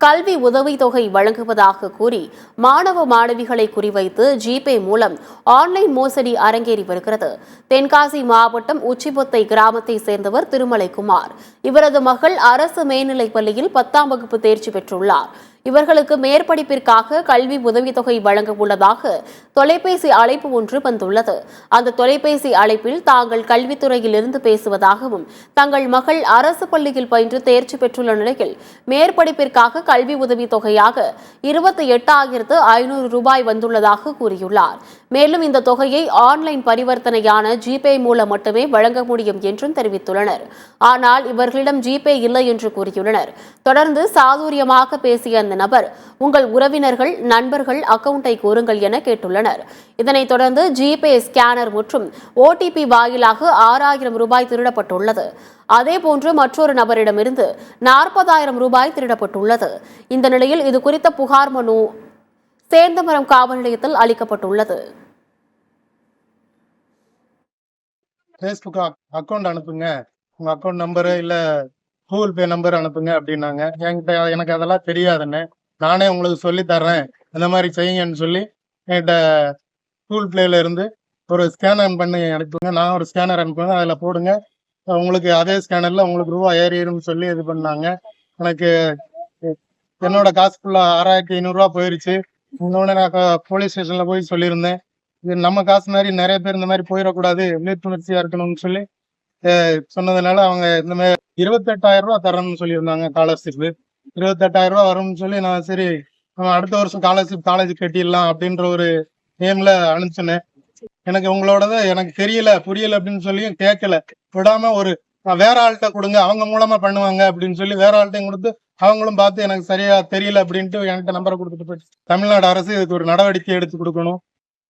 கல்வி உதவித்தொகை வழங்குவதாக கூறி மாணவ மாணவிகளை குறிவைத்து ஜிபே மூலம் ஆன்லைன் மோசடி அரங்கேறி வருகிறது. தென்காசி மாவட்டம் உச்சிபொத்தை கிராமத்தை சேர்ந்தவர் திருமலைக்குமார். இவரது மகள் அரசு மேல்நிலைப் பள்ளியில் 10ஆம் வகுப்பு தேர்ச்சி பெற்றுள்ளார். இவர்களுக்கு மேற்படிப்பிற்காக கல்வி உதவித்தொகை வழங்க உள்ளதாக தொலைபேசி அழைப்பு ஒன்று வந்துள்ளது. அந்த தொலைபேசி அழைப்பில் தாங்கள் கல்வித்துறையில் இருந்து பேசுவதாகவும் தங்கள் மகள் அரசு பள்ளியில் பயின்று தேர்ச்சி பெற்றுள்ள நிலையில் மேற்படிப்பிற்காக கல்வி உதவித்தொகையாக 28,500 ரூபாய் வந்துள்ளதாக கூறியுள்ளார். மேலும் இந்த தொகையை ஆன்லைன் பரிவர்த்தனையான ஜிபே மூலம் மட்டுமே வழங்க முடியும் என்றும் தெரிவித்துள்ளனர். ஆனால் இவர்களிடம் ஜிபே இல்லை என்று கூறியுள்ளனர். தொடர்ந்து சாதுரியமாக பேசிய அந்த நபர், உங்கள் உறவினர்கள் நண்பர்கள் அக்கவுண்டை கூறுங்கள் என கேட்டுள்ளனர். இதனைத் தொடர்ந்து ஜிபே ஸ்கேனர் மற்றும் ஓடிபி வாயிலாக 6,000 ரூபாய் திருடப்பட்டுள்ளது. அதேபோன்று மற்றொரு நபரிடமிருந்து 40,000 ரூபாய் திருடப்பட்டுள்ளது. இந்த நிலையில் இது குறித்த புகார் மனு சேர்ந்தமரம் காவல் நிலையத்தில் அளிக்கப்பட்டுள்ளது. ஃபேஸ்புக் அக்கௌண்ட் அனுப்புங்க, உங்க அக்கௌண்ட் நம்பரு இல்ல கூகுள் பே நம்பர் அனுப்புங்க அப்படின்னாங்க. என்கிட்ட எனக்கு அதெல்லாம் தெரியாதுன்னு, நானே உங்களுக்கு சொல்லி தர்றேன், இந்த மாதிரி செய்யுங்கன்னு சொல்லி என்கிட்ட கூகுள் பிளேல இருந்து ஒரு ஸ்கேனர் பண்ணி அனுப்புங்க. நான் ஒரு ஸ்கேனர் அனுப்புவேன், அதில் போடுங்க, உங்களுக்கு அதே ஸ்கேனர்ல உங்களுக்கு ரூபா ஏறிடும்னு சொல்லி இது பண்ணாங்க. எனக்கு என்னோட காசு ஃபுல்லா 6,500 ரூபா போயிருச்சு. இன்னொன்று நான் போலீஸ் ஸ்டேஷன்ல போய் சொல்லியிருந்தேன், இது நம்ம காசு மாதிரி நிறைய பேர் இந்த மாதிரி போயிடக்கூடாது, விழிப்புணர்ச்சியா இருக்கணும்னு சொல்லி சொன்னதுனால அவங்க இந்த மாதிரி 28,000 ரூபா தரணும்னு சொல்லியிருந்தாங்க. ஸ்காலர்ஷிப் 28,000 ரூபா வரும்னு சொல்லி நான் சரி நம்ம அடுத்த வருஷம் காலேஜ் கட்டிடலாம் அப்படின்ற ஒரு நேம்ல அனுப்பிச்சினேன். எனக்கு உங்களோடத எனக்கு தெரியல புரியல அப்படின்னு சொல்லியும் கேட்கல விடாம வேற ஆள்கிட்ட கொடுங்க, அவங்க மூலமா பண்ணுவாங்க அப்படின்னு சொல்லி வேற ஆள்கிட்டையும் கொடுத்து அவங்களும் பார்த்து எனக்கு சரியா தெரியல அப்படின்ட்டு என்கிட்ட நம்பரை கொடுத்துட்டு போயிட்டு தமிழ்நாடு அரசு இதுக்கு ஒரு நடவடிக்கை எடுத்து கொடுக்கணும்.